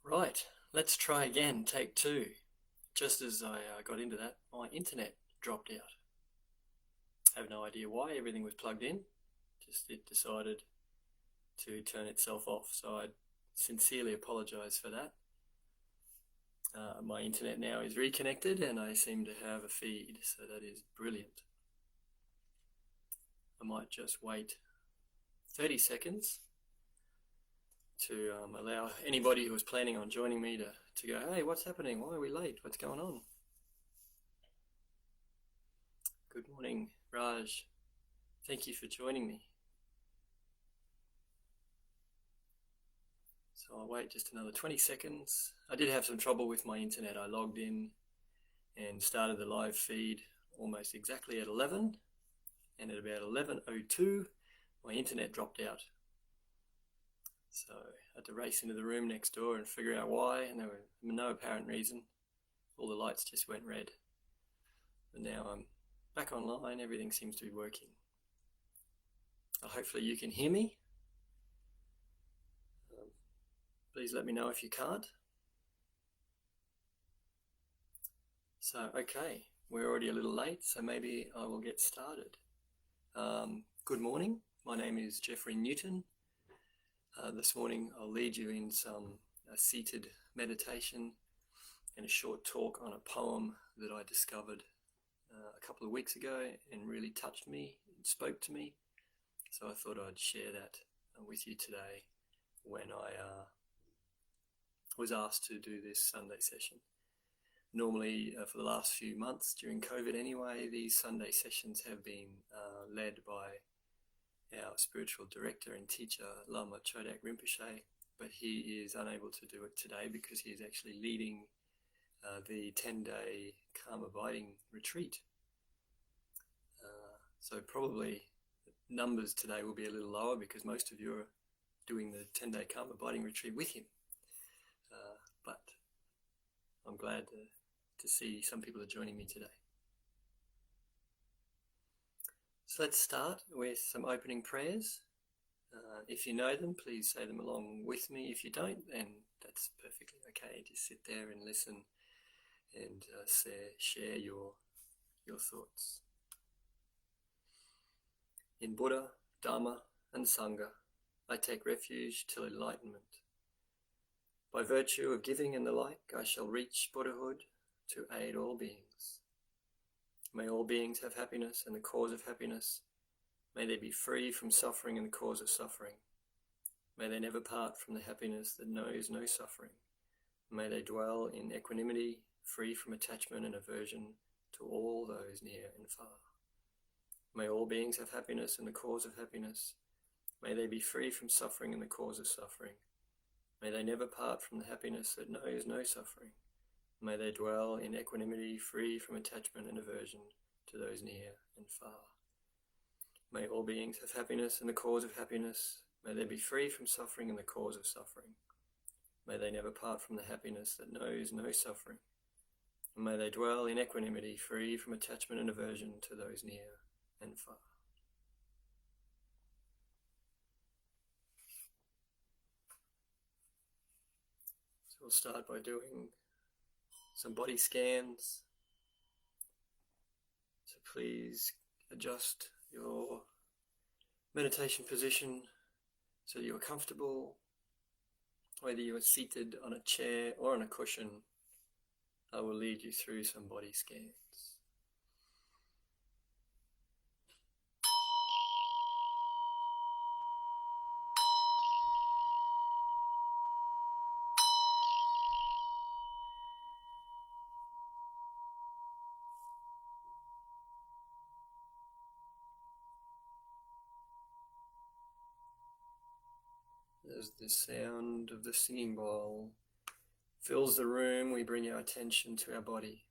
Right, let's try again, take two. Just as I got into that, my internet dropped out. I have no idea why, everything was plugged in. Just it decided to turn itself off, so I sincerely apologise for that. My internet now is reconnected and I seem to have a feed, so that is brilliant. I might just wait 30 seconds to allow anybody who was planning on joining me to go, hey, what's happening? Why are we late? What's going on? Good morning, Raj. Thank you for joining me. So I'll wait just another 20 seconds. I did have some trouble with my internet. I logged in and started the live feed almost exactly at 11, and at about 11:02 my internet dropped out. So I had to race into the room next door and figure out why, and there was no apparent reason. All the lights just went red. And now I'm back online, everything seems to be working. Hopefully you can hear me. Please let me know if you can't. So, okay, we're already a little late, so maybe I will get started. Good morning, my name is Jeffrey Newton. This morning I'll lead you in some seated meditation and a short talk on a poem that I discovered a couple of weeks ago and really touched me and spoke to me. So I thought I'd share that with you today when I was asked to do this Sunday session. Normally, for the last few months, during COVID anyway, these Sunday sessions have been led by our spiritual director and teacher, Lama Chodak Rinpoche, but he is unable to do it today because he is actually leading the 10-day calm abiding retreat. So probably numbers today will be a little lower because most of you are doing the 10-day calm abiding retreat with him. But I'm glad to see some people are joining me today. So let's start with some opening prayers. If you know them, please say them along with me. If you don't, then that's perfectly okay. Just sit there and listen and share your thoughts. In Buddha, Dharma and Sangha, I take refuge till enlightenment. By virtue of giving and the like, I shall reach Buddhahood to aid all beings. May all beings have happiness and the cause of happiness. May they be free from suffering and the cause of suffering. May they never part from the happiness that knows no suffering. May they dwell in equanimity, free from attachment and aversion to all those near and far. May all beings have happiness and the cause of happiness. May they be free from suffering and the cause of suffering. May they never part from the happiness that knows no suffering. May they dwell in equanimity, free from attachment and aversion to those near and far. May all beings have happiness and the cause of happiness. May they be free from suffering and the cause of suffering. May they never part from the happiness that knows no suffering. And may they dwell in equanimity, free from attachment and aversion to those near and far. So we'll start by doing some body scans. So please adjust your meditation position so you're comfortable, whether you are seated on a chair or on a cushion. I will lead you through some body scans. As the sound of the singing bowl fills the room, we bring our attention to our body.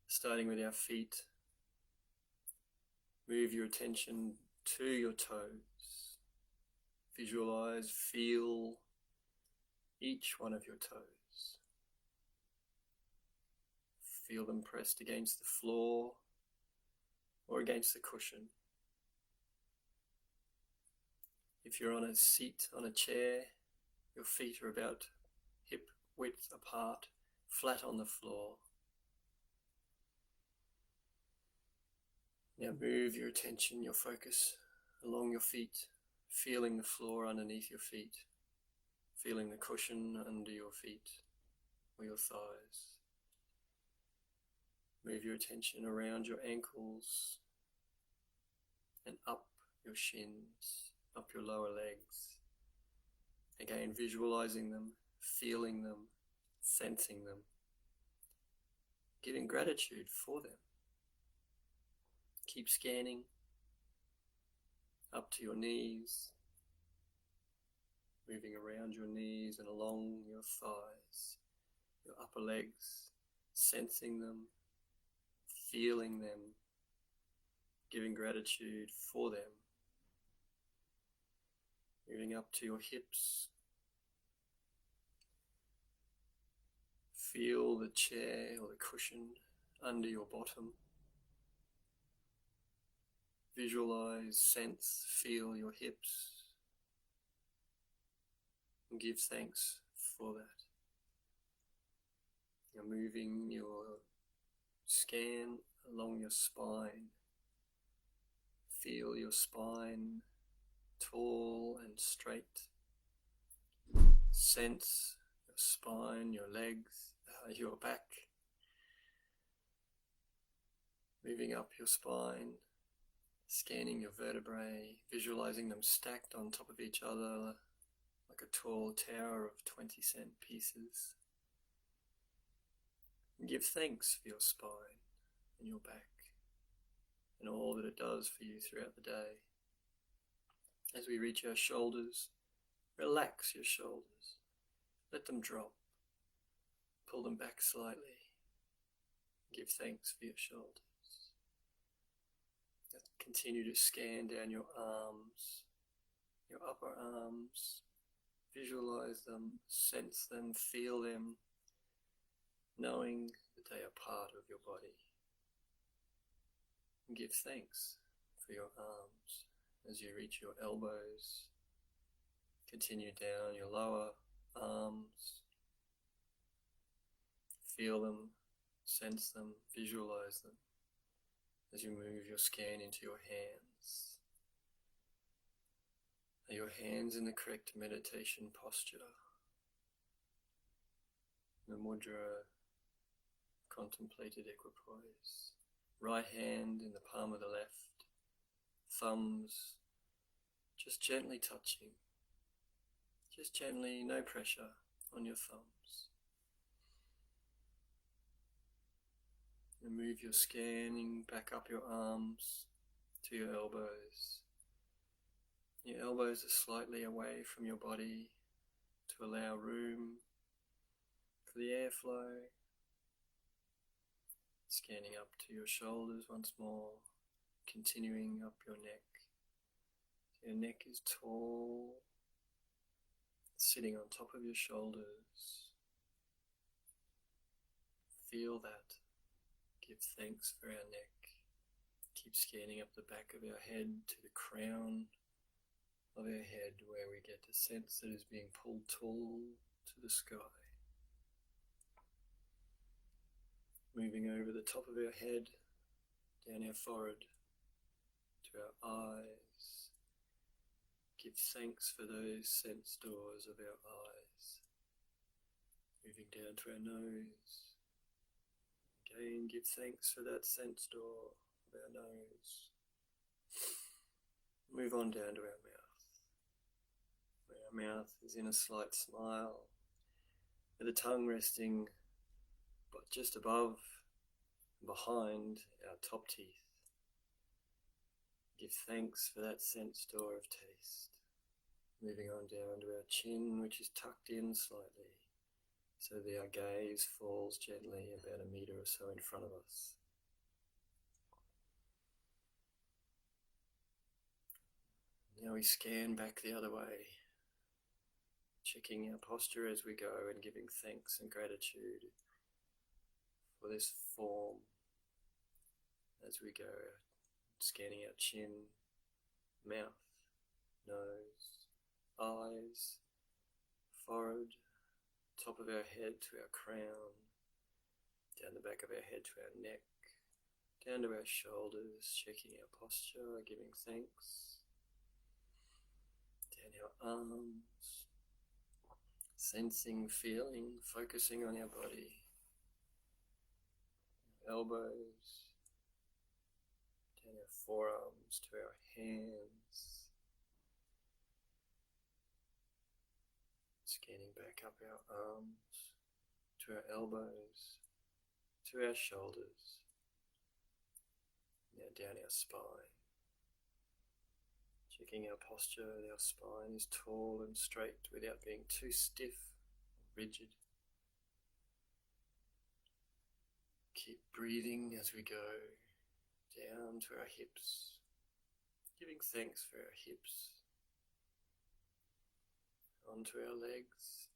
Starting with our feet, move your attention to your toes. Visualize, feel each one of your toes. Feel them pressed against the floor or against the cushion. If you're on a seat, on a chair, Your feet are about hip width apart, flat on the floor. Now move your attention, your focus along your feet, feeling the floor underneath your feet, feeling the cushion under your feet or your thighs. Move your attention around your ankles and up your shins, up your lower legs. Again, visualizing them, feeling them, sensing them, giving gratitude for them. Keep scanning up to your knees, moving around your knees and along your thighs, your upper legs, sensing them, feeling them, giving gratitude for them. Moving up to your hips. Feel the chair or the cushion under your bottom. Visualize, sense, feel your hips. And give thanks for that. You're moving your scan along your spine. Feel your spine tall and straight. Sense your spine, your legs, your back. Moving up your spine, scanning your vertebrae, visualizing them stacked on top of each other like a tall tower of 20-cent pieces. And give thanks for your spine and your back and all that it does for you throughout the day. As we reach our shoulders, relax your shoulders. Let them drop. Pull them back slightly. Give thanks for your shoulders. Continue to scan down your arms, your upper arms. Visualize them, sense them, feel them, knowing that they are part of your body. And give thanks for your arms as you reach your elbows. Continue down your lower arms. Feel them, sense them, visualize them as you move your scan into your hands. Are your hands in the correct meditation posture? The mudra, contemplated equipoise. Right hand in the palm of the left, thumbs just gently touching. Just gently, no pressure on your thumbs. And move your scanning back up your arms to your elbows. Your elbows are slightly away from your body to allow room for the airflow. Scanning up to your shoulders once more, continuing up your neck. Your neck is tall, sitting on top of your shoulders. Feel that. Give thanks for our neck. Keep scanning up the back of our head to the crown of our head, where we get a sense that is being pulled tall to the sky. Moving over the top of our head, down our forehead, to our eyes. Give thanks for those sense doors of our eyes. Moving down to our nose. Again, give thanks for that sense door of our nose. Move on down to our mouth. Where our mouth is in a slight smile, with the tongue resting but just above and behind our top teeth. Give thanks for that sense door of taste. Moving on down to our chin, which is tucked in slightly, so that our gaze falls gently about a metre or so in front of us. Now we scan back the other way, checking our posture as we go and giving thanks and gratitude for this form as we go, scanning our chin, mouth, nose, eyes, forehead, top of our head to our crown, down the back of our head to our neck, down to our shoulders, checking our posture, giving thanks, down our arms, sensing, feeling, focusing on our body, elbows, down our forearms to our hands, scanning back up our arms to our elbows, to our shoulders, now down our spine. Checking our posture, our spine is tall and straight without being too stiff or rigid. Keep breathing as we go down to our hips, giving thanks for our hips, onto our legs,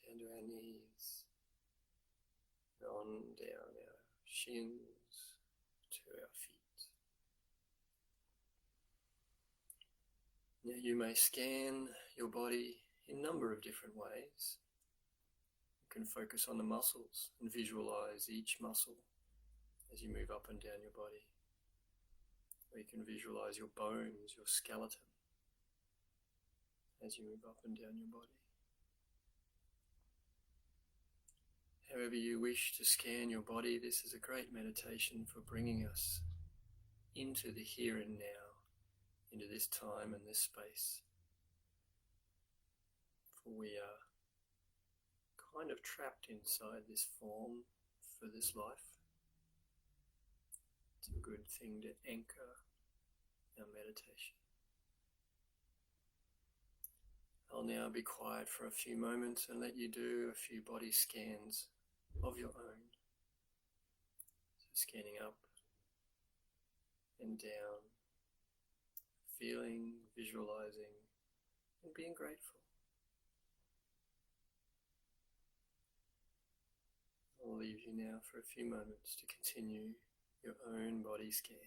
down to our knees, on down our shins to our feet. Now you may scan your body in a number of different ways. You can focus on the muscles and visualize each muscle as you move up and down your body. Or you can visualize your bones, your skeleton, as you move up and down your body. However you wish to scan your body, this is a great meditation for bringing us into the here and now, into this time and this space. For we are kind of trapped inside this form for this life. It's a good thing to anchor our meditation. I'll now be quiet for a few moments and let you do a few body scans of your own. So scanning up and down, feeling, visualizing, and being grateful. I'll leave you now for a few moments to continue your own body scans.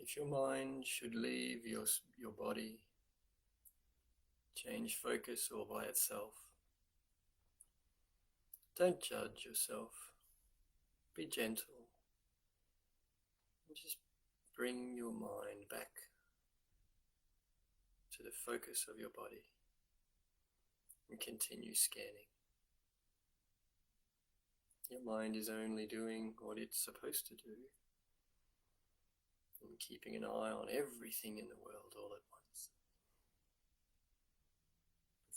If your mind should leave your body, change focus all by itself, don't judge yourself. Be gentle. And just bring your mind back to the focus of your body and continue scanning. Your mind is only doing what it's supposed to do, and keeping an eye on everything in the world all at once.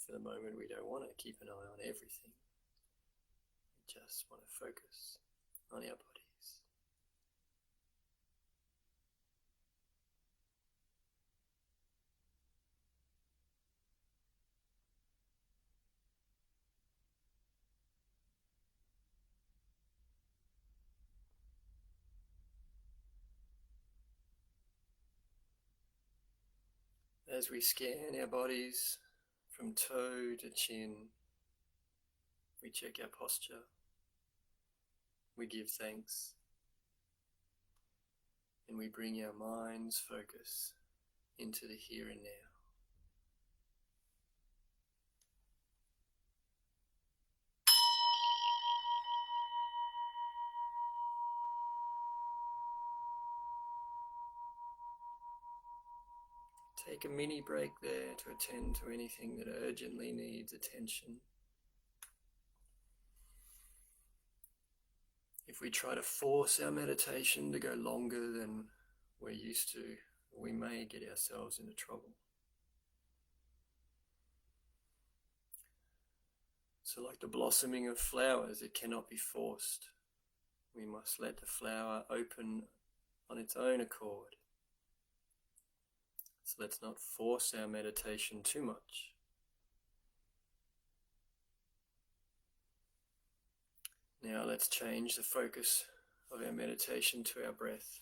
For the moment, we don't want to keep an eye on everything. We just want to focus on our bodies. As we scan our bodies from toe to chin, we check our posture, we give thanks, and we bring our mind's focus into the here and now. Take a mini break there to attend to anything that urgently needs attention. If we try to force our meditation to go longer than we're used to, we may get ourselves into trouble. So like the blossoming of flowers, it cannot be forced. We must let the flower open on its own accord. So let's not force our meditation too much. Now let's change the focus of our meditation to our breath.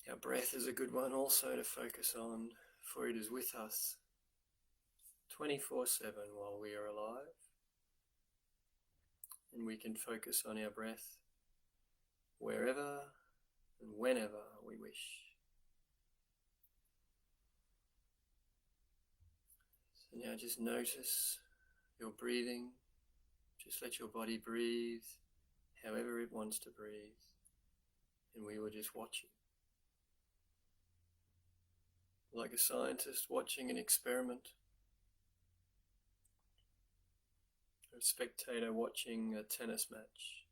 Our breath is a good one also to focus on, for it is with us 24/7 while we are alive. And we can focus on our breath wherever and whenever we wish. So now just notice your breathing. Just let your body breathe however it wants to breathe, and we will just watch it. Like a scientist watching an experiment, or a spectator watching a tennis match.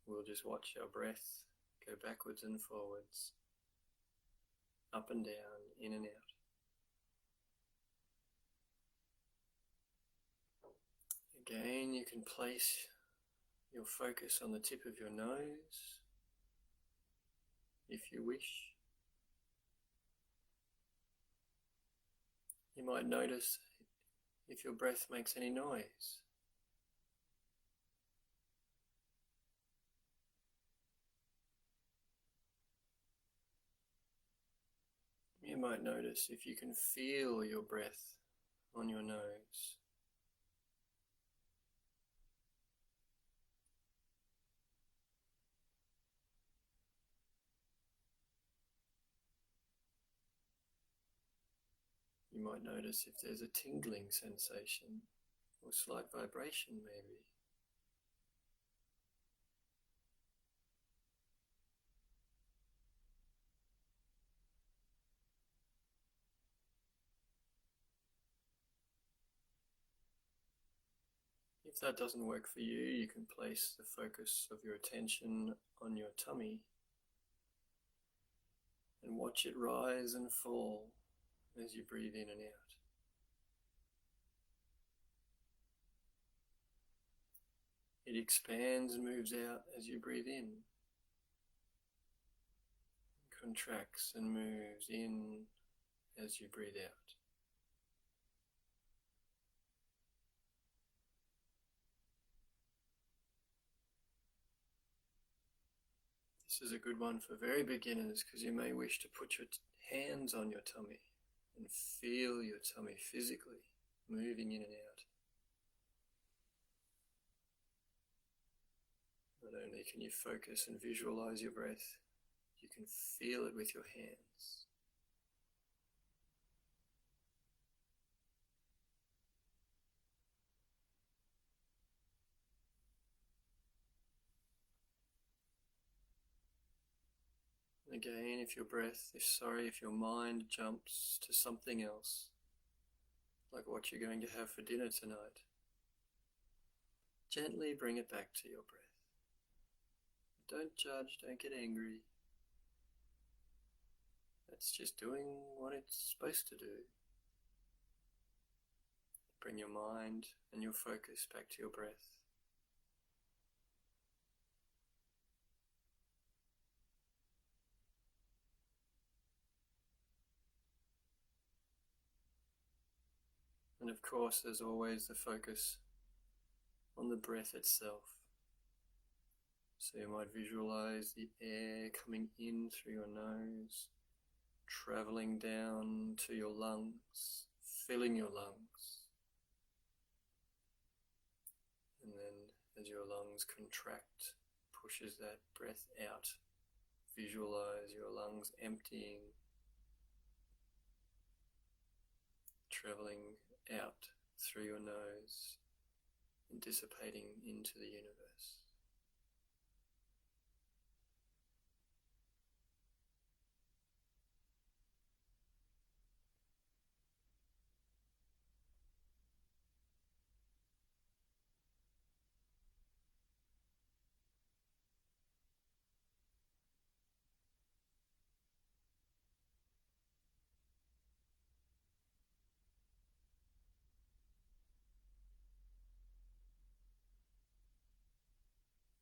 We'll just watch our breath go backwards and forwards, up and down, in and out. Again, you can place your focus on the tip of your nose, if you wish. You might notice if your breath makes any noise. You might notice if you can feel your breath on your nose. You might notice if there's a tingling sensation or slight vibration maybe. If that doesn't work for you, you can place the focus of your attention on your tummy and watch it rise and fall as you breathe in and out. It expands and moves out as you breathe in, contracts and moves in as you breathe out. This is a good one for very beginners because you may wish to put your hands on your tummy and feel your tummy physically moving in and out. Not only can you focus and visualize your breath, you can feel it with your hands. Again, if your mind jumps to something else, like what you're going to have for dinner tonight, gently bring it back to your breath. Don't judge, don't get angry. that's just doing what it's supposed to do. Bring your mind and your focus back to your breath. And of course, there's always the focus on the breath itself. So you might visualize the air coming in through your nose, traveling down to your lungs, filling your lungs. And then as your lungs contract, pushes that breath out. Visualize your lungs emptying, traveling out through your nose and dissipating into the universe.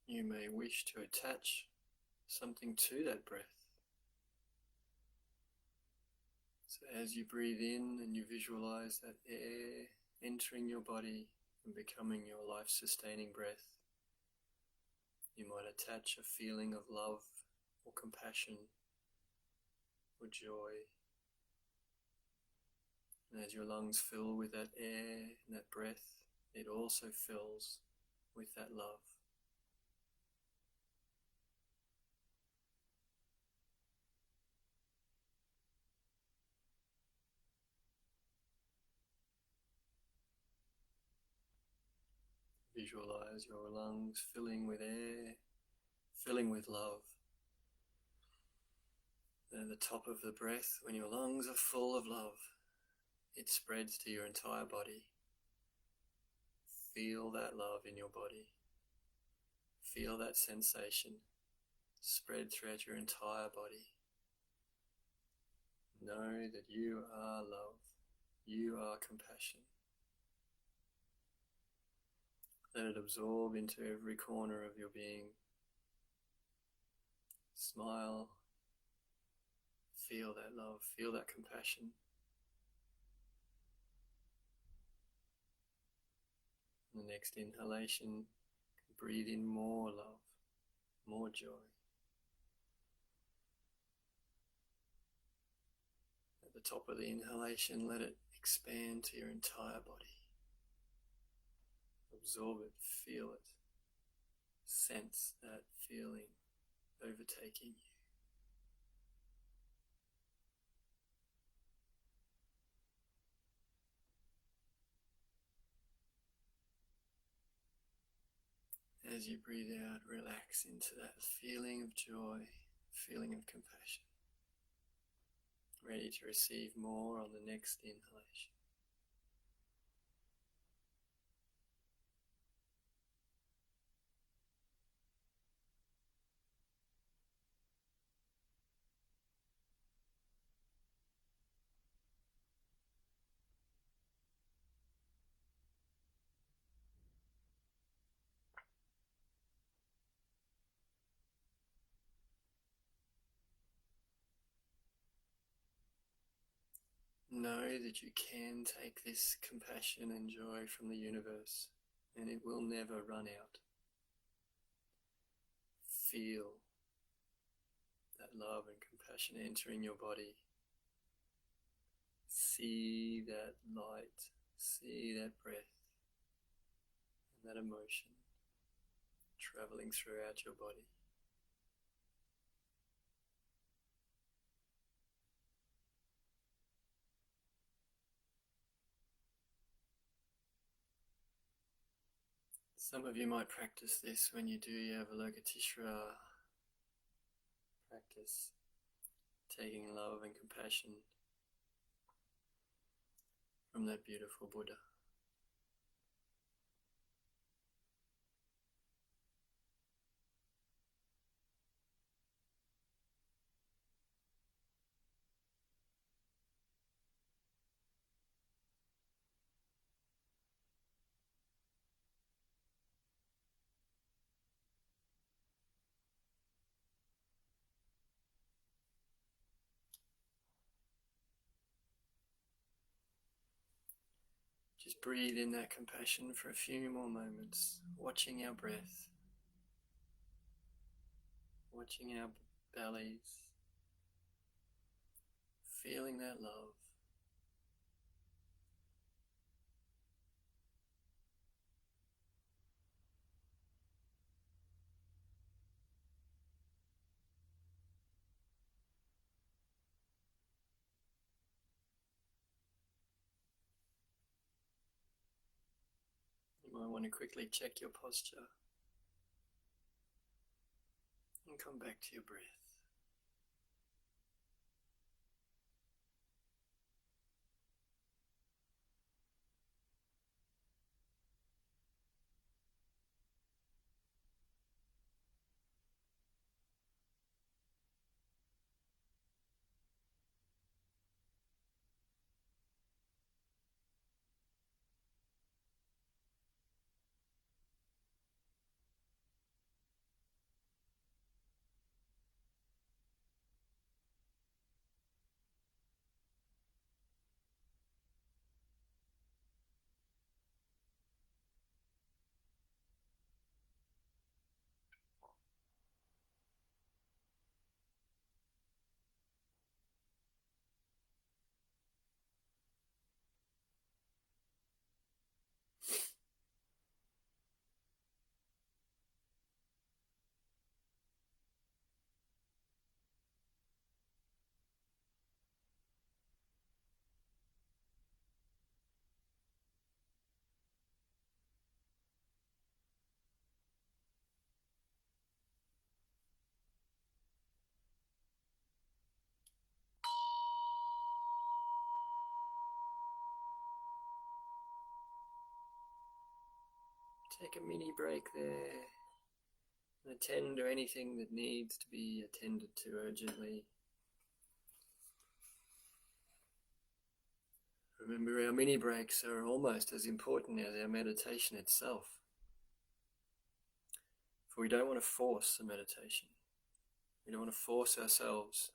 You may wish to attach something to that breath. So as you breathe in and you visualize that air entering your body and becoming your life-sustaining breath, you might attach a feeling of love or compassion or joy. And as your lungs fill with that air and that breath, it also fills with that love. Visualize your lungs filling with air, filling with love. Then at the top of the breath, when your lungs are full of love, it spreads to your entire body. Feel that love in your body. Feel that sensation spread throughout your entire body. Know that you are love. You are compassion. Let it absorb into every corner of your being. Smile. Feel that love. Feel that compassion. The next inhalation, breathe in more love, more joy. At the top of the inhalation, let it expand to your entire body. Absorb it, feel it, sense that feeling overtaking you. As you breathe out, relax into that feeling of joy, feeling of compassion. Ready to receive more on the next inhalation. Know that you can take this compassion and joy from the universe, and it will never run out. Feel that love and compassion entering your body. See that light, see that breath, and that emotion traveling throughout your body. Some of you might practice this when you do your Avalokiteshvara practice, taking love and compassion from that beautiful Buddha. Just breathe in that compassion for a few more moments, watching our breath, watching our bellies, feeling that love. You might want to quickly check your posture and come back to your breath. Take a mini break there and attend to anything that needs to be attended to urgently. Remember, our mini breaks are almost as important as our meditation itself. For we don't want to force the meditation. We don't want to force ourselves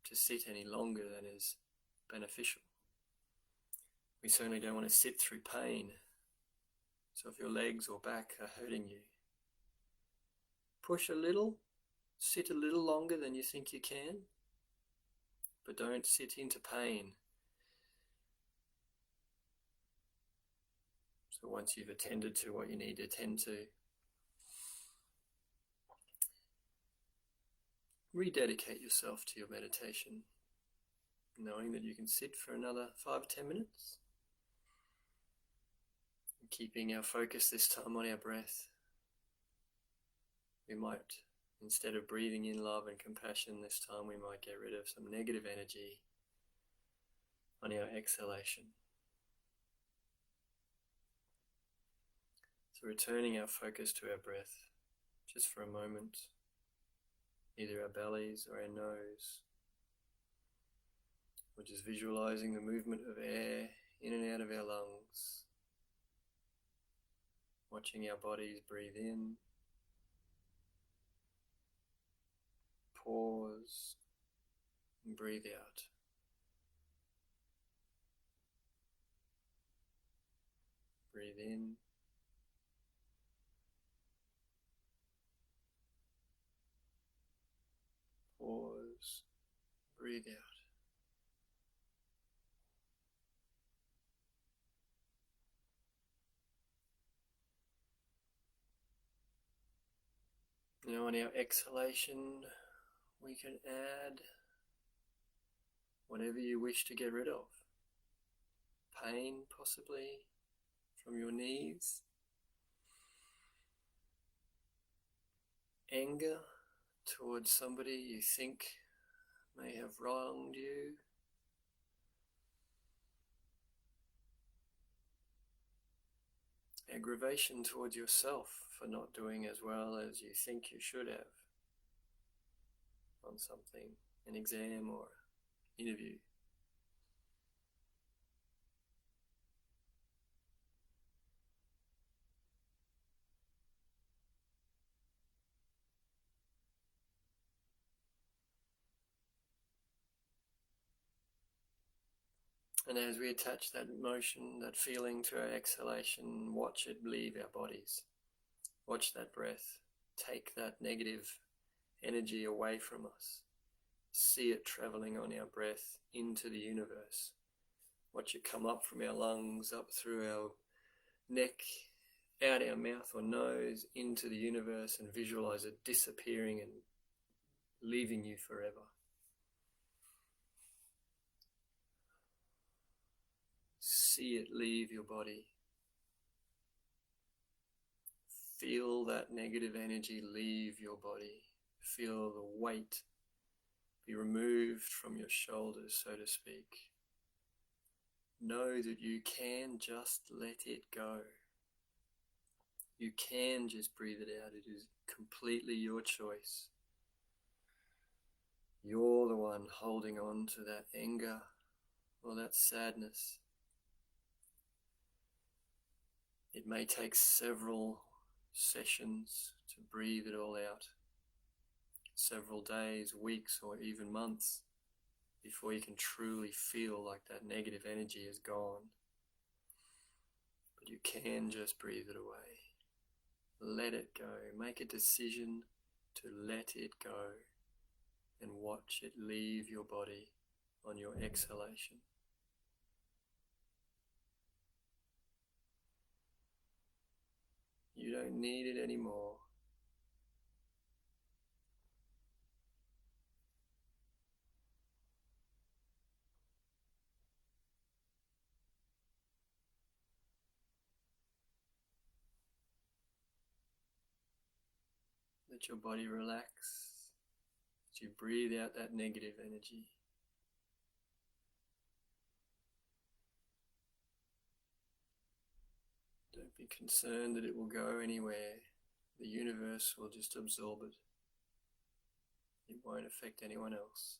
to sit any longer than is beneficial. We certainly don't want to sit through pain. So if your legs or back are hurting you, push a little, sit a little longer than you think you can, but don't sit into pain. So once you've attended to what you need to attend to, rededicate yourself to your meditation, knowing that you can sit for another 5 or 10 minutes, keeping our focus this time on our breath. We might, instead of breathing in love and compassion this time, we might get rid of some negative energy on our exhalation. So returning our focus to our breath, just for a moment, either our bellies or our nose, or just visualizing the movement of air in and out of our lungs, watching our bodies breathe in, pause, and breathe out. Breathe in, pause, breathe out. Now on our exhalation, we can add whatever you wish to get rid of. Pain, possibly, from your knees. Anger towards somebody you think may have wronged you. Aggravation towards yourself for not doing as well as you think you should have on something, an exam or interview. And as we attach that motion, that feeling to our exhalation, watch it leave our bodies. Watch that breath take that negative energy away from us. See it traveling on our breath into the universe. Watch it come up from our lungs, up through our neck, out our mouth or nose, into the universe, and visualize it disappearing and leaving you forever. See it leave your body. Feel that negative energy leave your body. Feel the weight be removed from your shoulders, so to speak. Know that you can just let it go. You can just breathe it out. It is completely your choice. You're the one holding on to that anger or that sadness. It may take several sessions to breathe it all out. Several days, weeks, or even months before you can truly feel like that negative energy is gone. But you can just breathe it away. Let it go. Make a decision to let it go and watch it leave your body on your exhalation. You don't need it anymore. Let your body relax as you breathe out that negative energy. Don't be concerned that it will go anywhere. The universe will just absorb it. It won't affect anyone else.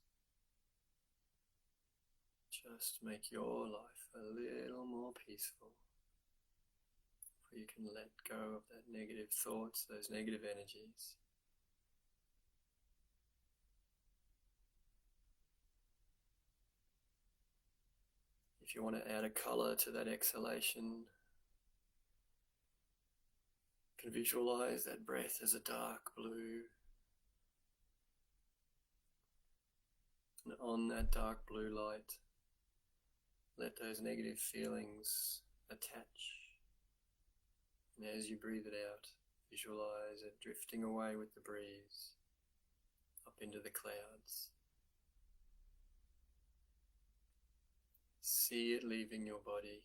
Just make your life a little more peaceful, where you can let go of that negative thoughts, those negative energies. If you want to add a color to that exhalation, you can visualize that breath as a dark blue. And on that dark blue light, let those negative feelings attach. And as you breathe it out, visualize it drifting away with the breeze, up into the clouds. See it leaving your body.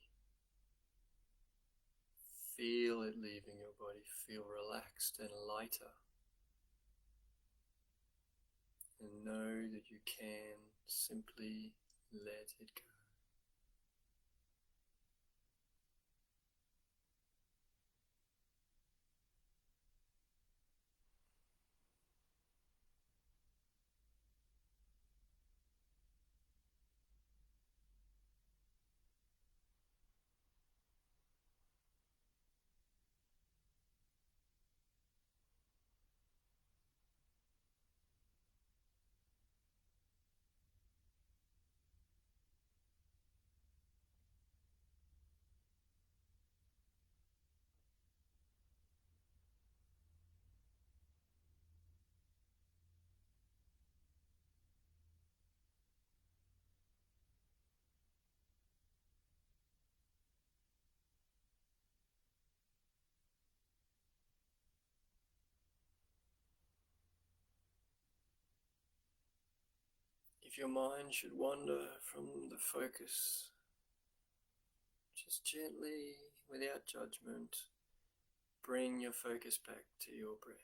Feel it leaving your body. Feel relaxed and lighter. And know that you can simply let it go. If your mind should wander from the focus, just gently, without judgment, bring your focus back to your breath.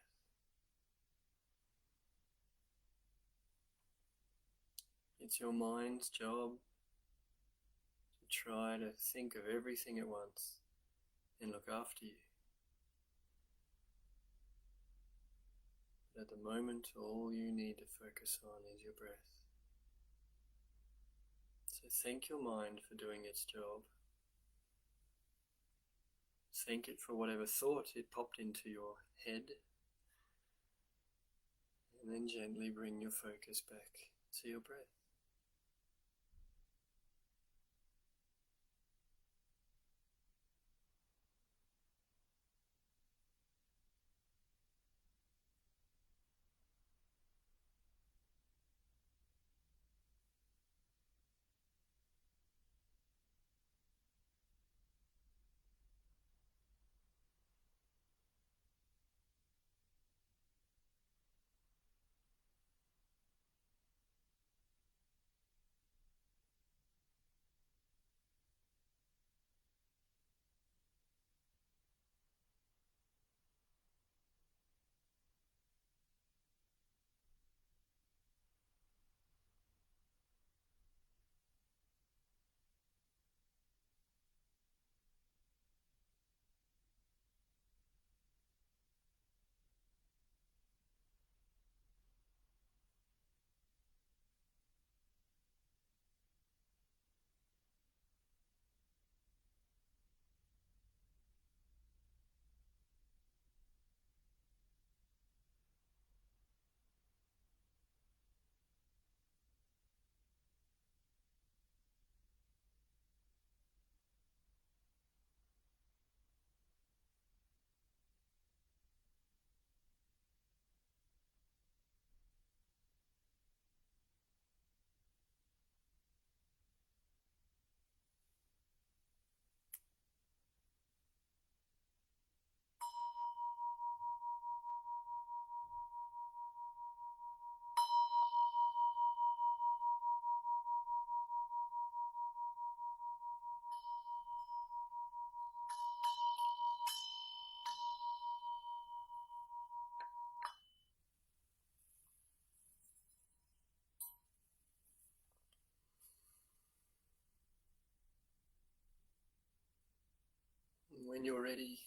It's your mind's job to try to think of everything at once and look after you. But at the moment, all you need to focus on is your breath. So thank your mind for doing its job. Thank it for whatever thought it popped into your head. And then gently bring your focus back to your breath. When you're ready,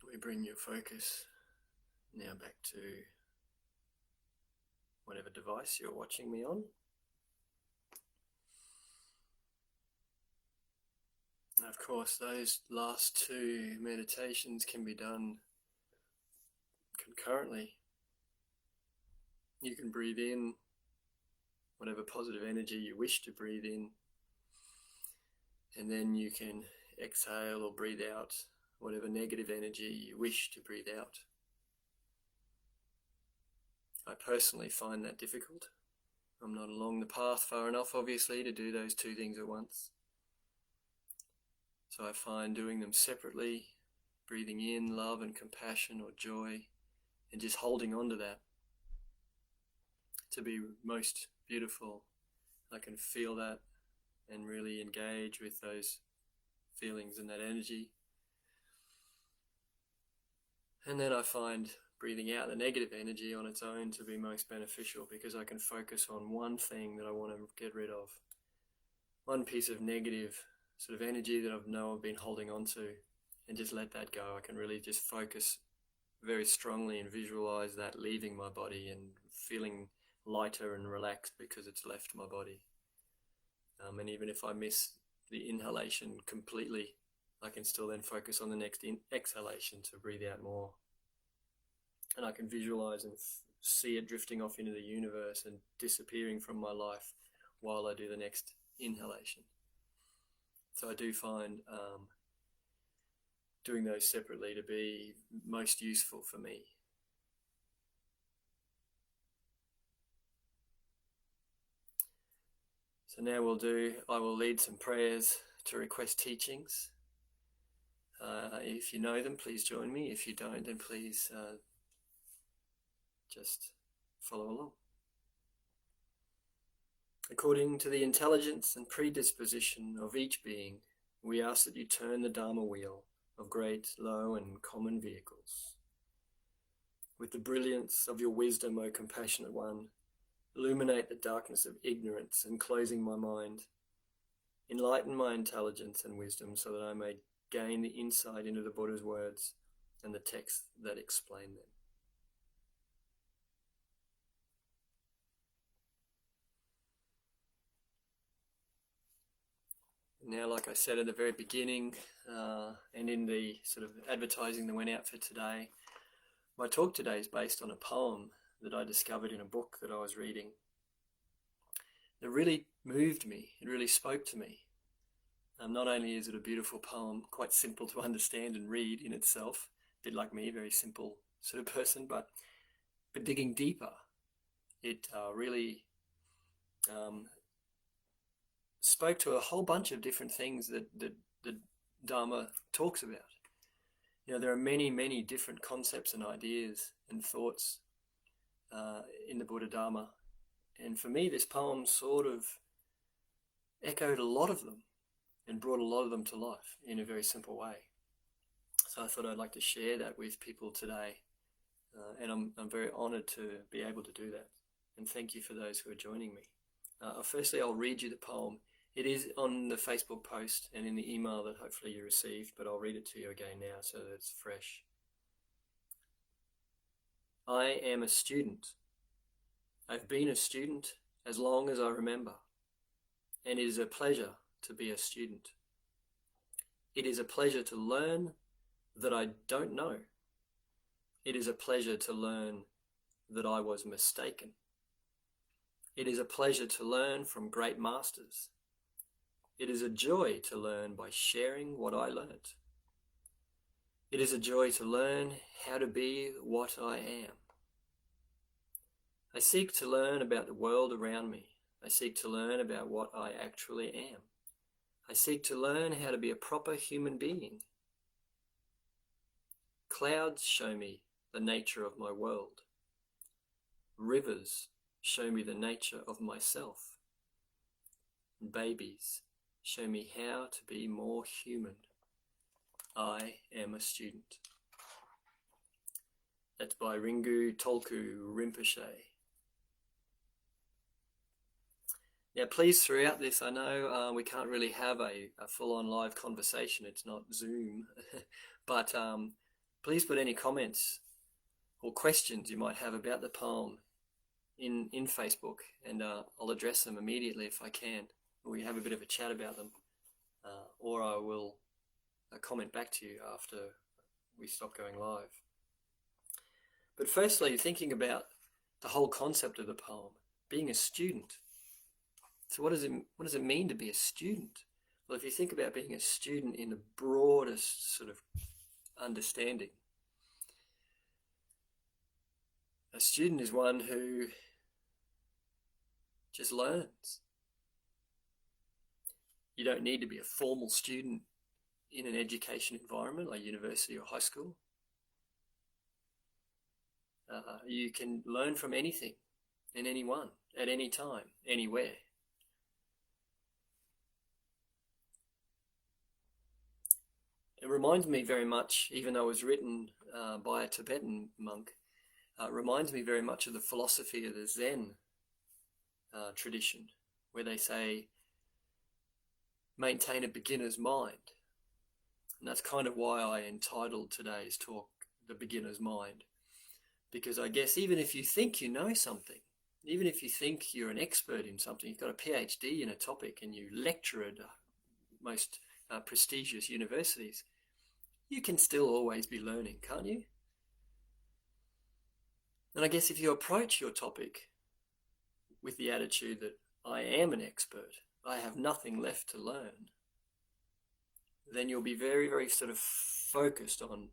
we bring your focus now back to whatever device you're watching me on. Of course, those last two meditations can be done concurrently. You can breathe in whatever positive energy you wish to breathe in, and then you can exhale or breathe out whatever negative energy you wish to breathe out. I personally find that difficult. I'm not along the path far enough, obviously, to do those two things at once. So I find doing them separately, breathing in love and compassion or joy, and just holding on to that, to be most beautiful. I can feel that and really engage with those feelings and that energy. And then I find breathing out the negative energy on its own to be most beneficial, because I can focus on one thing that I want to get rid of, one piece of negative sort of energy that I've been holding on to, and just let that go. I can really just focus very strongly and visualize that leaving my body and feeling lighter and relaxed because it's left my body. And even if I miss the inhalation completely, I can still then focus on the next exhalation to breathe out more. And I can visualize and see it drifting off into the universe and disappearing from my life while I do the next inhalation. So I do find doing those separately to be most useful for me. So now I will lead some prayers to request teachings. If you know them, please join me. If you don't, then please just follow along. According to the intelligence and predisposition of each being, we ask that you turn the Dharma wheel of great, low, and common vehicles. With the brilliance of your wisdom, O compassionate one, illuminate the darkness of ignorance enclosing my mind. Enlighten my intelligence and wisdom so that I may gain the insight into the Buddha's words and the texts that explain them. Now, like I said at the very beginning, and in the sort of advertising that went out for today, my talk today is based on a poem that I discovered in a book that I was reading. It really moved me. It really spoke to me. Not only is it a beautiful poem, quite simple to understand and read in itself, a bit like me, very simple sort of person, but digging deeper, it really spoke to a whole bunch of different things that the Dharma talks about. There are many, many different concepts and ideas and thoughts in the Buddha Dharma. And for me, this poem sort of echoed a lot of them and brought a lot of them to life in a very simple way. So I thought I'd like to share that with people today. And I'm very honored to be able to do that. And thank you for those who are joining me. Firstly, I'll read you the poem. It is on the Facebook post and in the email that hopefully you received, but I'll read it to you again now so that it's fresh. I am a student. I've been a student as long as I remember, and it is a pleasure to be a student. It is a pleasure to learn that I don't know. It is a pleasure to learn that I was mistaken. It is a pleasure to learn from great masters. It is a joy to learn by sharing what I learnt. It is a joy to learn how to be what I am. I seek to learn about the world around me. I seek to learn about what I actually am. I seek to learn how to be a proper human being. Clouds show me the nature of my world. Rivers show me the nature of myself. Babies show me how to be more human. I am a student. That's by Ringu Tolku Rinpoche. Now, please, throughout this, I know we can't really have a full-on live conversation. It's not Zoom. But please put any comments or questions you might have about the poem in Facebook, and I'll address them immediately if I can. We have a bit of a chat about them, or I will comment back to you after we stop going live. But firstly, thinking about the whole concept of the poem, being a student. So what does it mean to be a student? Well, if you think about being a student in the broadest sort of understanding, a student is one who just learns. You don't need to be a formal student in an education environment like university or high school. You can learn from anything and anyone at any time, anywhere. It reminds me very much, even though it was written by a Tibetan monk, it reminds me very much of the philosophy of the Zen tradition, where they say, maintain a beginner's mind. And that's kind of why I entitled today's talk, The Beginner's Mind. Because I guess even if you think you know something, even if you think you're an expert in something, you've got a PhD in a topic and you lecture at most prestigious universities, you can still always be learning, can't you? And I guess if you approach your topic with the attitude that I am an expert, I have nothing left to learn, then you'll be very, very sort of focused on,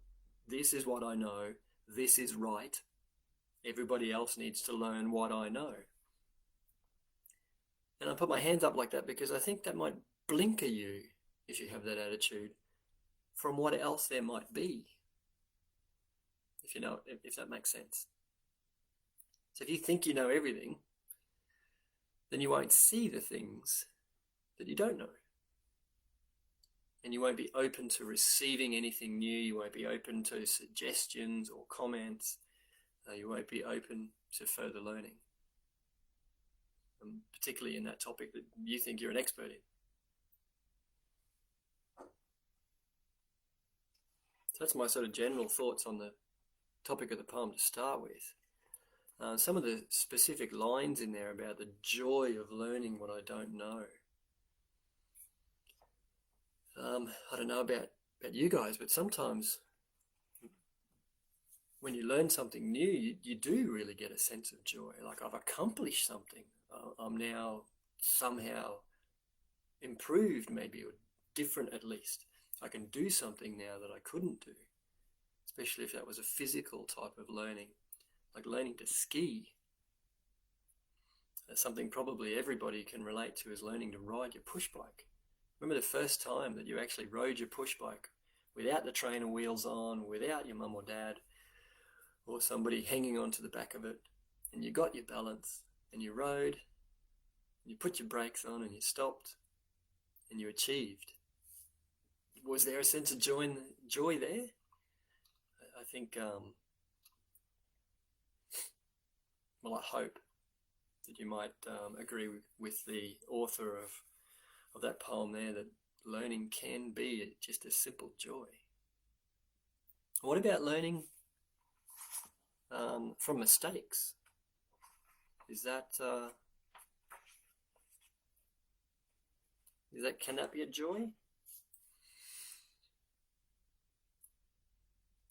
this is what I know, this is right, everybody else needs to learn what I know. And I put my hands up like that because I think that might blinker you, if you have that attitude, from what else there might be, if that makes sense. So if you think you know everything, then you won't see the things that you don't know. And you won't be open to receiving anything new. You won't be open to suggestions or comments. You won't be open to further learning, particularly in that topic that you think you're an expert in. So that's my sort of general thoughts on the topic of the poem to start with. Some of the specific lines in there about the joy of learning what I don't know. I don't know about you guys, but sometimes when you learn something new, you do really get a sense of joy. Like, I've accomplished something. I'm now somehow improved, maybe, or different at least. I can do something now that I couldn't do, especially if that was a physical type of learning, like learning to ski. That's something probably everybody can relate to, is learning to ride your push bike. Remember the first time that you actually rode your push bike without the trainer wheels on, without your mum or dad, or somebody hanging onto the back of it, and you got your balance, and you rode, and you put your brakes on, and you stopped, and you achieved. Was there a sense of joy there? I think, well, I hope that you might agree with the author of that poem there, that learning can be just a simple joy. What about learning from mistakes? Can that be a joy?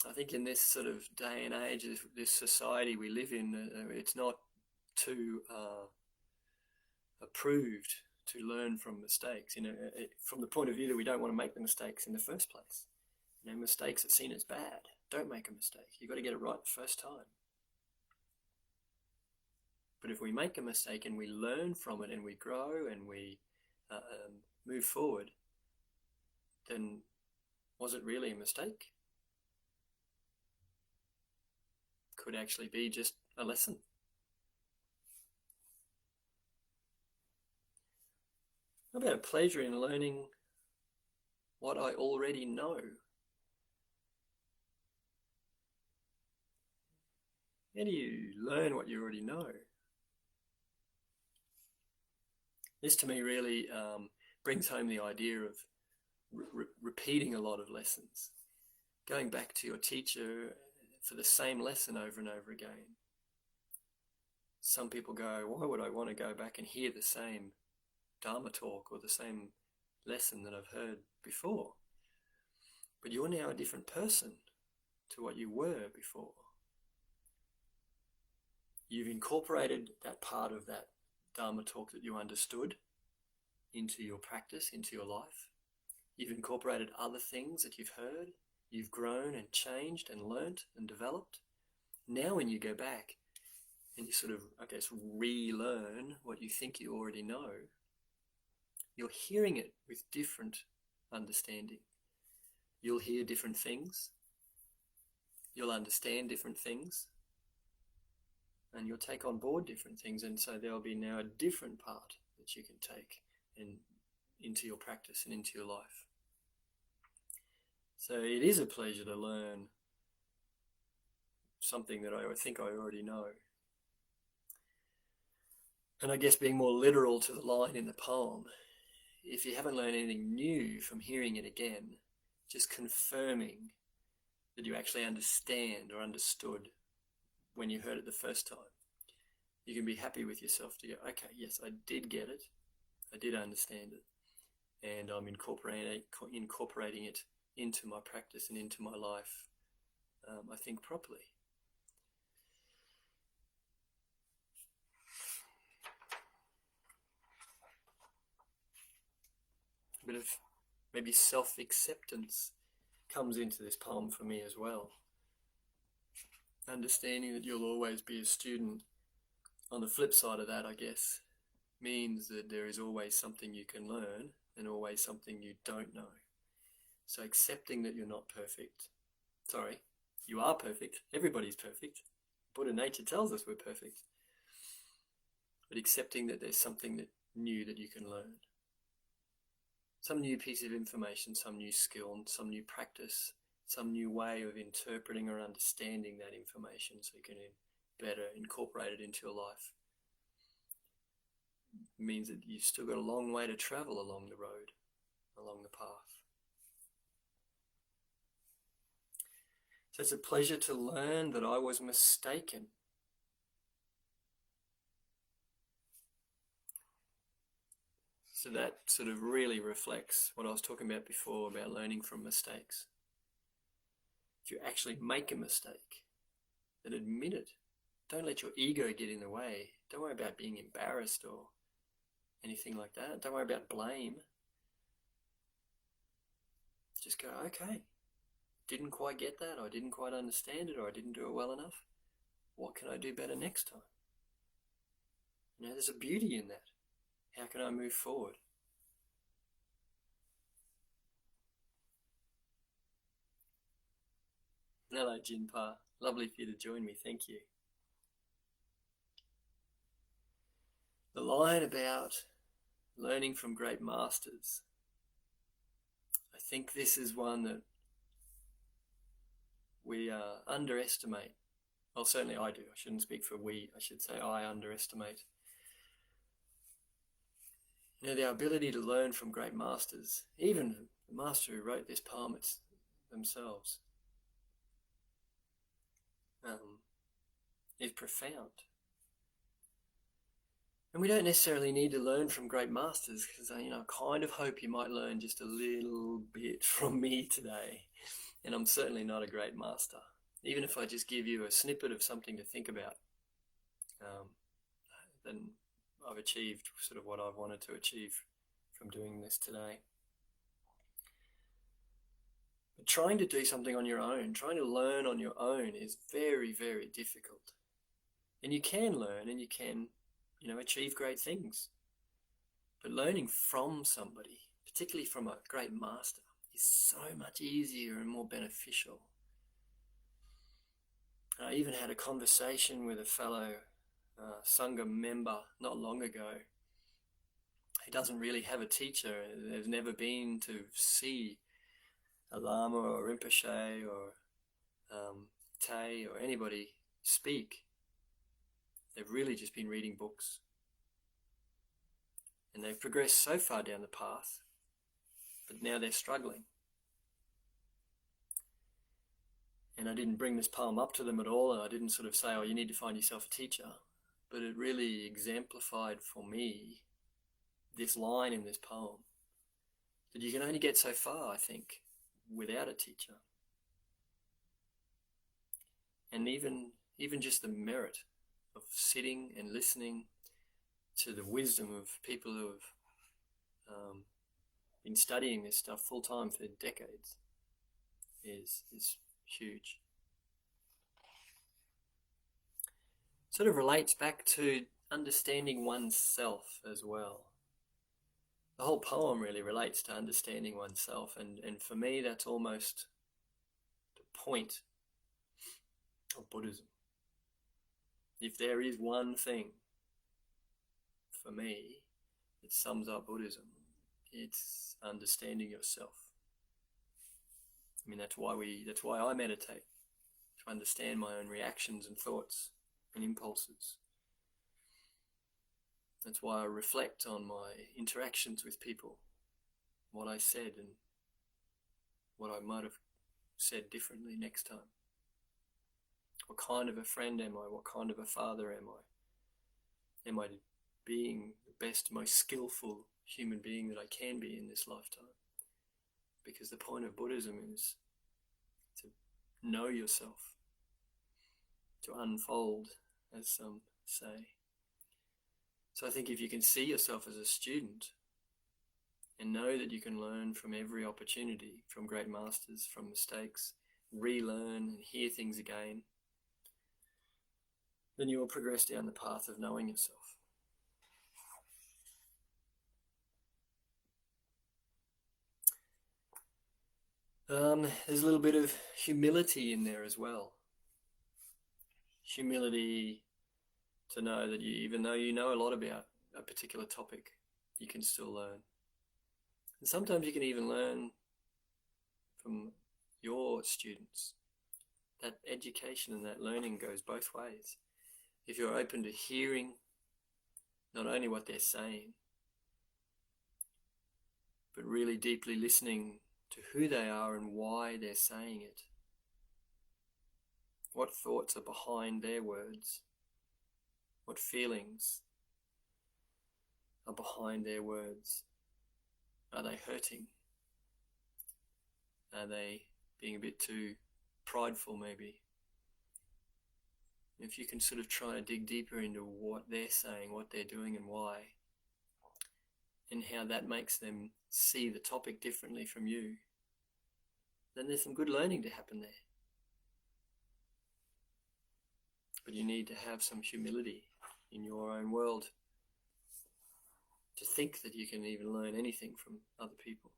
I think in this sort of day and age, this society we live in, it's not too approved to learn from mistakes. From the point of view that we don't want to make the mistakes in the first place. Mistakes are seen as bad. Don't make a mistake. You've got to get it right the first time. But if we make a mistake and we learn from it and we grow and we move forward, then was it really a mistake? Could actually be just a lesson. How about a pleasure in learning what I already know? How do you learn what you already know? This to me really brings home the idea of repeating a lot of lessons, going back to your teacher for the same lesson over and over again. Some people go, why would I want to go back and hear the same Dharma talk or the same lesson that I've heard before? But you're now a different person to what you were before. You've incorporated that part of that Dharma talk that you understood into your practice, into your life. You've incorporated other things that you've heard. You've grown and changed and learnt and developed. Now when you go back and you sort of, I guess, relearn what you think you already know, you're hearing it with different understanding. You'll hear different things. You'll understand different things. And you'll take on board different things. And so there'll be now a different part that you can take into your practice and into your life. So it is a pleasure to learn something that I think I already know. And I guess being more literal to the line in the poem, if you haven't learned anything new from hearing it again, just confirming that you actually understand or understood when you heard it the first time, you can be happy with yourself to go, okay, yes, I did get it, I did understand it, and I'm incorporating it into my practice and into my life, I think properly. A bit of maybe self-acceptance comes into this poem for me as well. Understanding that you'll always be a student, on the flip side of that, I guess, means that there is always something you can learn and always something you don't know. So accepting that you're not perfect. Sorry, you are perfect. Everybody's perfect. Buddha nature tells us we're perfect. But accepting that there's something new that you can learn. Some new piece of information, some new skill, some new practice, some new way of interpreting or understanding that information so you can better incorporate it into your life. It means that you've still got a long way to travel along the road, along the path. So it's a pleasure to learn that I was mistaken. So that sort of really reflects what I was talking about before about learning from mistakes. If you actually make a mistake, then admit it. Don't let your ego get in the way. Don't worry about being embarrassed or anything like that. Don't worry about blame. Just go, okay, didn't quite get that, or I didn't quite understand it, or I didn't do it well enough. What can I do better next time? You know, there's a beauty in that. How can I move forward? Hello, Jinpa. Lovely for you to join me. Thank you. The line about learning from great masters. I think this is one that we underestimate. Well, certainly I do. I shouldn't speak for we. I should say I underestimate. You know, the ability to learn from great masters, even the master who wrote this poem themselves, is profound. And we don't necessarily need to learn from great masters, because I kind of hope you might learn just a little bit from me today. And I'm certainly not a great master. Even if I just give you a snippet of something to think about, then I've achieved sort of what I've wanted to achieve from doing this today. But trying to do something on your own, trying to learn on your own is very, very difficult. And you can learn and you can, achieve great things. But learning from somebody, particularly from a great master, is so much easier and more beneficial. I even had a conversation with a fellow Sangha member not long ago. He doesn't really have a teacher. They've never been to see a Lama or Rinpoche or Tay or anybody speak. They've really just been reading books. And they've progressed so far down the path, but now they're struggling. And I didn't bring this poem up to them at all, and I didn't sort of say, oh, you need to find yourself a teacher. But it really exemplified for me this line in this poem, that you can only get so far, I think, without a teacher. And even just the merit of sitting and listening to the wisdom of people who have been studying this stuff full time for decades is huge. Sort of relates back to understanding oneself as well. The whole poem really relates to understanding oneself, and for me that's almost the point of Buddhism. If there is one thing for me that sums up Buddhism, it's understanding yourself. I mean, that's why I meditate, to understand my own reactions and thoughts and impulses. That's why I reflect on my interactions with people, what I said and what I might have said differently next time. What kind of a friend am I? What kind of a father am I? Am I being the best, most skillful human being that I can be in this lifetime? Because the point of Buddhism is to know yourself, to unfold, as some say. So I think if you can see yourself as a student and know that you can learn from every opportunity, from great masters, from mistakes, relearn and hear things again, then you will progress down the path of knowing yourself. There's a little bit of humility in there as well. Humility to know that even though you know a lot about a particular topic, you can still learn. And sometimes you can even learn from your students. That education and that learning goes both ways. If you're open to hearing not only what they're saying, but really deeply listening to who they are and why they're saying it. What thoughts are behind their words? What feelings are behind their words? Are they hurting? Are they being a bit too prideful maybe? If you can sort of try to dig deeper into what they're saying, what they're doing and why, and how that makes them see the topic differently from you, then there's some good learning to happen there. But you need to have some humility in your own world to think that you can even learn anything from other people.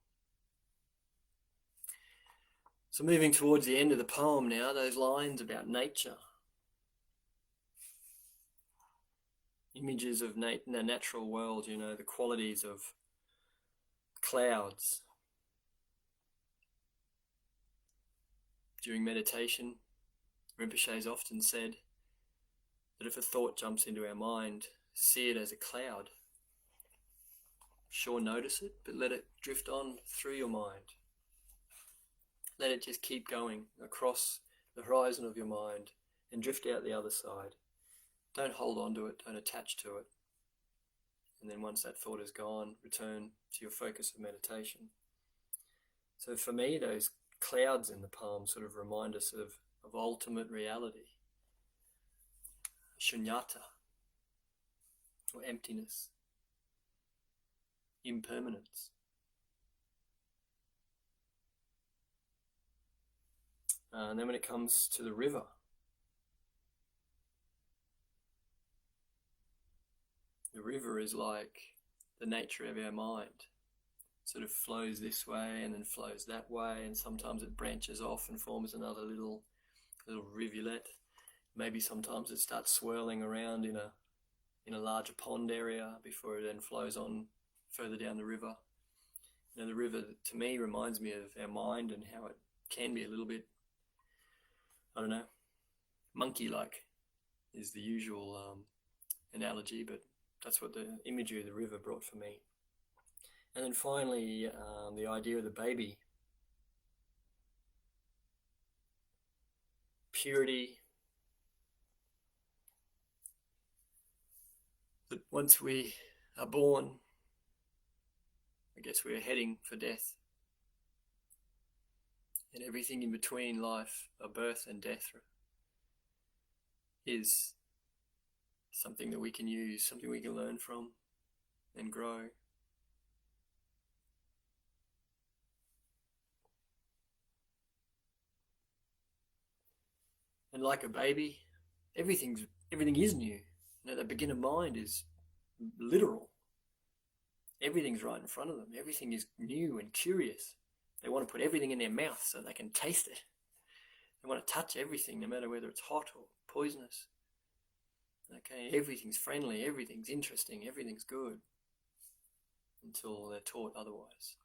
So moving towards the end of the poem now, those lines about nature. Images of the natural world, the qualities of clouds. During meditation, Rinpoche's often said that if a thought jumps into our mind, see it as a cloud. Sure, notice it, but let it drift on through your mind. Let it just keep going across the horizon of your mind and drift out the other side. Don't hold on to it, don't attach to it. And then once that thought is gone, return to your focus of meditation. So for me, those clouds in the poem sort of remind us of ultimate reality. Shunyata, or emptiness, impermanence. And then when it comes to the river, the river is like the nature of our mind. It sort of flows this way and then flows that way, and sometimes it branches off and forms another little rivulet. Maybe sometimes it starts swirling around in a larger pond area before it then flows on further down the river. The river to me reminds me of our mind and how it can be a little bit, monkey-like is the usual analogy, but That's what the imagery of the river brought for me. And then finally, the idea of the baby. Purity. That once we are born, I guess we're heading for death. And everything in between life, birth and death, is something that we can use, something we can learn from and grow. And like a baby, everything is new. The beginner mind is literal. Everything's right in front of them. Everything is new and curious. They want to put everything in their mouth so they can taste it. They want to touch everything, no matter whether it's hot or poisonous. Okay, everything's friendly, everything's interesting, everything's good, until they're taught otherwise.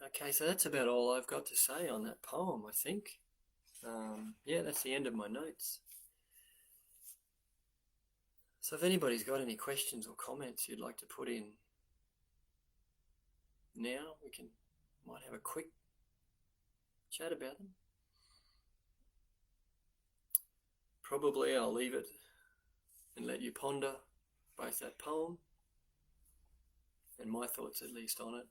Okay, so that's about all I've got to say on that poem, I think. Yeah, that's the end of my notes. So if anybody's got any questions or comments you'd like to put in now, might have a quick chat about them. Probably I'll leave it and let you ponder both that poem and my thoughts, at least, on it.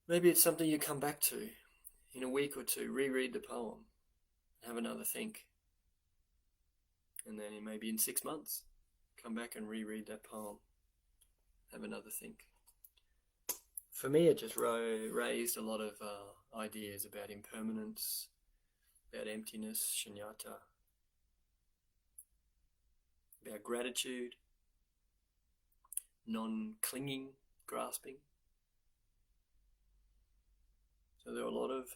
Maybe it's something you come back to in a week or two, reread the poem, have another think. And then maybe in 6 months, come back and reread that poem, have another think. For me, it just raised a lot of ideas about impermanence, about emptiness, shunyata, about gratitude, non-clinging, grasping. So there are a lot of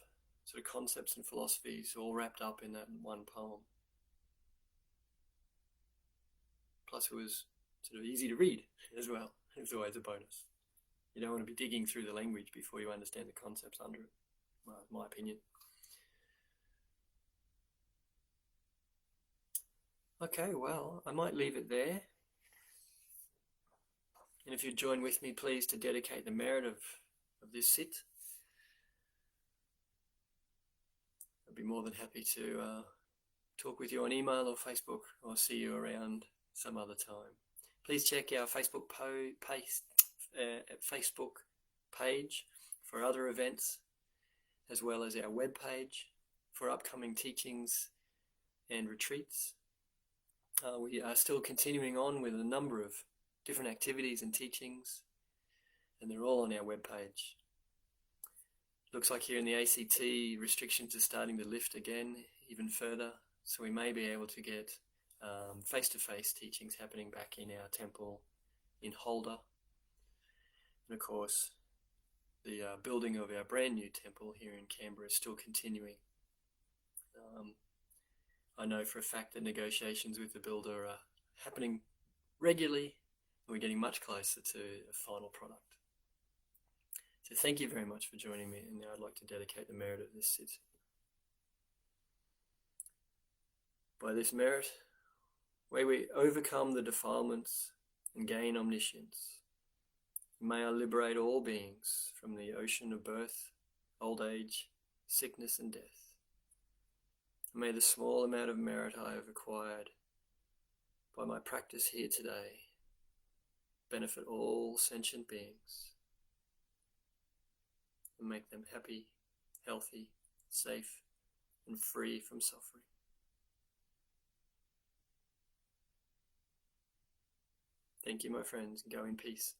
sort of concepts and philosophies all wrapped up in that one poem. Plus it was sort of easy to read as well. It's always a bonus. You don't want to be digging through the language before you understand the concepts under it, my opinion. Okay, well, I might leave it there. And if you'd join with me, please, to dedicate the merit of this sit. I'd be more than happy to talk with you on email or Facebook, or see you around some other time. Please check our Facebook page for other events, as well as our webpage for upcoming teachings and retreats. We are still continuing on with a number of different activities and teachings, and they're all on our webpage. Looks like here in the ACT, restrictions are starting to lift again, even further, so we may be able to get face-to-face teachings happening back in our temple in Holder. And of course, the building of our brand new temple here in Canberra is still continuing. I know for a fact that negotiations with the builder are happening regularly, and we're getting much closer to a final product. So thank you very much for joining me, and now I'd like to dedicate the merit of this sit. By this merit, may we overcome the defilements and gain omniscience. May I liberate all beings from the ocean of birth, old age, sickness and death. May the small amount of merit I have acquired by my practice here today benefit all sentient beings and make them happy, healthy, safe, and free from suffering. Thank you, my friends, and go in peace.